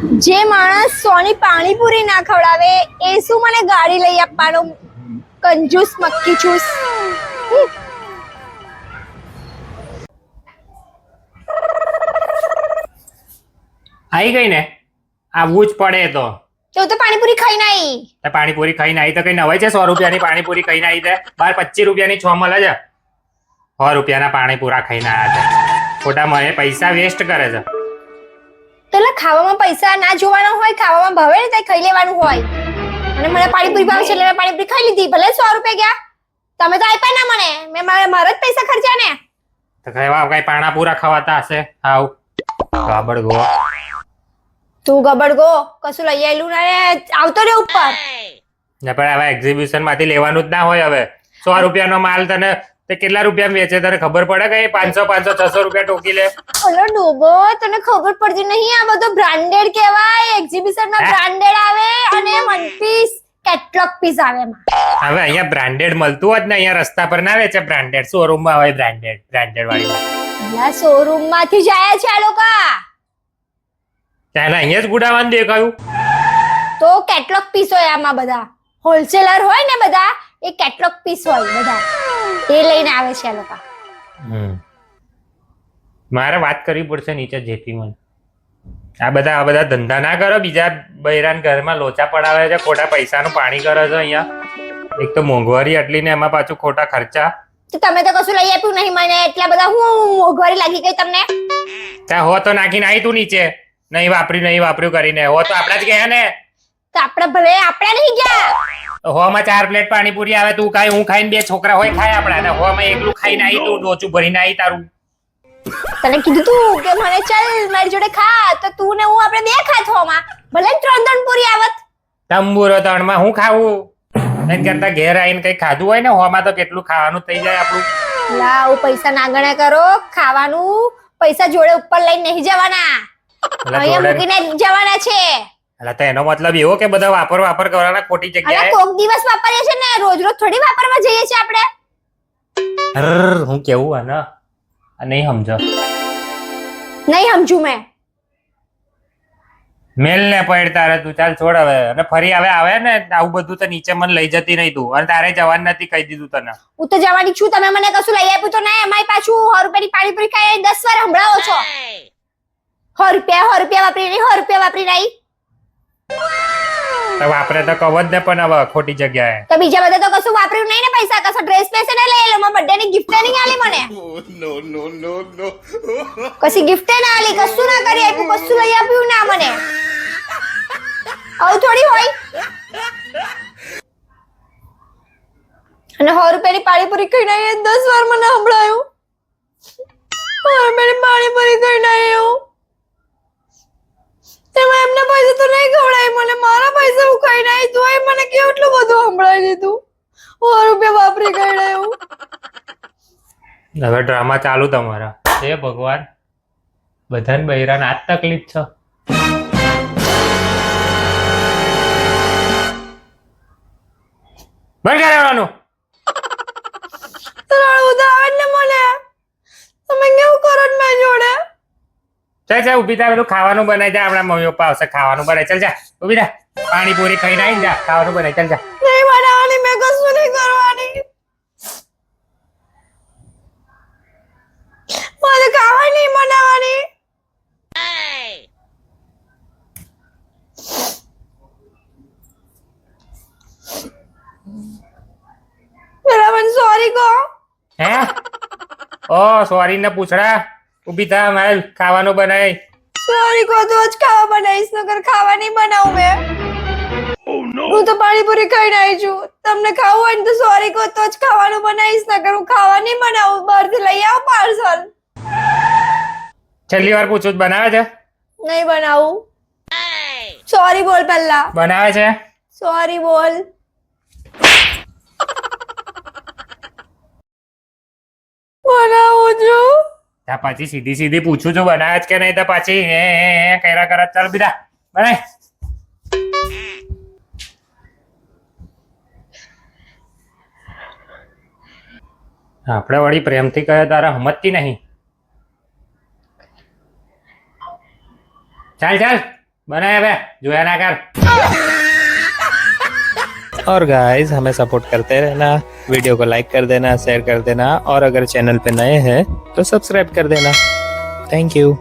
જે માણસ સોની પાણીપુરી ના ખવડાવે એ શું મને ગાડી લઈ આપવાનો કંજૂસ મક્કી ચૂસ. આવી ગઈ ને, આવવું જ પડે તો. તો પાણીપુરી ખાઈને આવી. પાણીપુરી ખાઈને આવી તો કઈ નવાઈ છે? 100 રૂપિયાની પાણીપુરી ખાઈને આવી છે. બાર 25 રૂપિયાની 6 મળે છે. 100 રૂપિયાના પાણીપુરા ખાઈને આવ્યા છે. ખોટા મને પૈસા વેસ્ટ કરે છે. એટલે ખાવામાં પૈસા ના જોવાના હોય, ખાવામાં ભાવે ને ત્યાં ખાઈ લેવાનું હોય. અને મને પાણીપુરી ભાવે છે એટલે મેં પાણીપુરી ખાઈ લીધી. ભલે 100 રૂપિયા ગયા, તમે તો આપ્યા ના મને. મેં મારા જ પૈસા ખર્ચ્યા ને. તો કઈ પાણાપુરા ખવાતા હશે? હાવ ગાબડગો. તું ગબડગો કશું લઈ આવેલું ને આવતો રે ઉપર. ને પણ હવે એક્ઝિબિશન માંથી લેવાનું જ ના હોય. હવે 100 રૂપિયાનો માલ તને તે કેટલા રૂપિયા વેચે તને ખબર પડે? કે 500 500 600 રૂપિયા ટોકી લે. ઓલો ડોબો, તને ખબર પડતી નહીં? આ બધો બ્રાન્ડેડ કહેવાય. એક્ઝિબિશન માં બ્રાન્ડેડ આવે અને વન પીસ કેટલોગ પીસ આવે એમાં. હવે અહીંયા બ્રાન્ડેડ મળતું હોત ને, અહીંયા રસ્તા પર ના વેચે બ્રાન્ડેડ. શોરૂમ માં હોય બ્રાન્ડેડ વાળી. એટલે શોરૂમ માંથી જાય છે આ લોકો. ત્યાં અહીંયા જ ગુડાવાનું દેખાયું. તો કેટલોગ પીસ હોય આમાં. બધા હોલસેલર હોય ને, બધા એ કેટલોગ પીસ હોય બધા, એ લઈને આવે છે આ લોકો. મારે વાત કરવી પડશે નીચે જેથી મને. આ બધા ધંધા ના કરો. બીજા બૈરાન ઘરમાં લોચા પડાવે છે, ખોટા પૈસાનું પાણી કરે છે અહીંયા. એક તો મોંઘવારી આટલી ને એમાં પાછું ખોટા ખર્ચા. તમે તો કશું લઈ આપ્યું નહીં મને, એટલા બધા હું મોંઘવારી લાગી ગઈ તમને. ત્યાં હો તો નાખીને આવી તું નીચે. નહીં વાપર્યું કરીને. હો તો આપડા જ ગયા ને. તો આપણે ભલે આપણે નહીં ગયા. હો માં 4 પ્લેટ પાણીપુરી આવે, તું ખાય, હું ખાઈને, 2 છોકરા હોય ખાય આપડા. અને હો માં એકલું ખાઈને આવી તું, ડોચું ભરીને આવી તારું. તને કીધું તું કે મને ચાલ મારી જોડે ખા, તો તું ને હું આપણે બે ખાત હોમાં. ભલે 3 પૂરી આવત. તંબુરો 3 માં હું ખાવું? એમ કરતા ઘેર આવીને કઈ ખાધું હોય ને, હોમાં તો કેટલું ખાવાનું થઈ જાય આપણું. લાવ પૈસા ના ગણ્યા કરો. ખાવાનું પૈસા જોડે ઉપર લઈને નહીં જવાના, અહીંયા મૂકીને જવાના છે. એટલે તો એનો મતલબ એવો કે બધા વાપર કરવાના ખોટી જગ્યાએ. કોક દિવસ વાપરીએ છે ને, રોજ થોડી વાપરવા જઈએ છે આપણે. હું કેવું આને નહીં સમજો. નહીં સમજુ મેં. મેલ ને પડ તારે. તું ચાલ છોડ હવે. અને ફરી હવે આવે ને આવું બધું તો નીચે મને લઈ જતી નહીં તું. અને તારે જવાનું નથી કહી દીધું તને. હું તો જવાની છું. તમે મને કશું લઈ આપ્યું તો નહીં. એમાંય પાછું 100 રૂપિયાની પાણીપુરી ખાઈ 10 વાર સંભળાવો છો. 100 રૂપિયા વાપરી નહીં, 100 રૂપિયા વાપરી નહીં. તો વાપરે તો કવચ ને, પણ હવે ખોટી જગ્યાએ. તો બીજા બધા તો કશું વાપર્યું નહીં ને પૈસા. કશું ડ્રેસ પેસે ને લઈ લો. મારા બર્થડે ની ગિફ્ટ નહીં આલી મને. કશી ગિફ્ટ ના આલી, કશું ના કરી આપ્યું, કશું લઈ આપ્યું ના મને. આવું થોડી હોય. અને 100 રૂપિયાની પાણીપુરી ખાઈને 10 વાર મને સંભળાયું. 100 રૂપિયાની પાણીપુરી ખાઈને આવ્યું. તેમાં એમના પૈસા તો નહીં ખવડાય મને. મારા પૈસા હું ખાઈને આવી તોય મને કેટલું બધું સંભળાઈ દીધું. 100 રૂપિયા વાપરી ખાઈને આવ્યું. હવે ડ્રામા ચાલુ તમારા. હે ભગવાન, બધાને બૈરાને આ જ તકલીફ છે. બંધ કરવાનું. ઉદાહરણ ને મને તમે કેવું કરો ને મારી જોડે. ચાલ ઉભી થા. પેલું ખાવાનું બનાવી જા. આપણા મમ્મી પપ્પા આવશે, ખાવાનું બનાવી. ચાલ જા ઉભી થા. પાણીપુરી ખાઈને આવી જા. ખાવાનું બનાવી. ચાલ જા. નહીં બનાવવાની, મેં કશું નહીં કરવાની. મારે ખાવા નહીં બનાવવાની. પેલા મને સોરી કહો. હે ઓ સોરી ને પૂછડા. ઉભી થા. મારે ખાવાનું બનાવી. સોરી કહો તો જ ખાવા બનાવીશ, નકર ખાવા નહીં બનાવું મેં. હું તો પાણીપુરી ખાઈને આવી છું. તમને ખાવું હોય ને તો સોરી કહો તો જ ખાવાનું બનાવીશ, નકર હું ખાવા નહીં બનાવું. બહારથી લઈ આવો પાર્સલ. છેલ્લી વાર પૂછું, બનાવે છે? નહીં બનાવું. સોરી બોલ પહેલા. બનાવે છે? સોરી બોલ. બનાવું છું. ત્યાં પછી સીધી પૂછું છું બનાવે છે કે નહીં, તો પાછી હે કર્યા કરે. ચાલ બીજા બનાય. આપણે વળી પ્રેમથી કહે તારા હમતતી નહીં. ચાલ ચાલ बनाया बे जोया ना कर। और गाइस हमें सपोर्ट करते रहना, वीडियो को लाइक कर देना, शेयर कर देना और अगर चैनल पे नए हैं तो सब्सक्राइब कर देना। Thank you.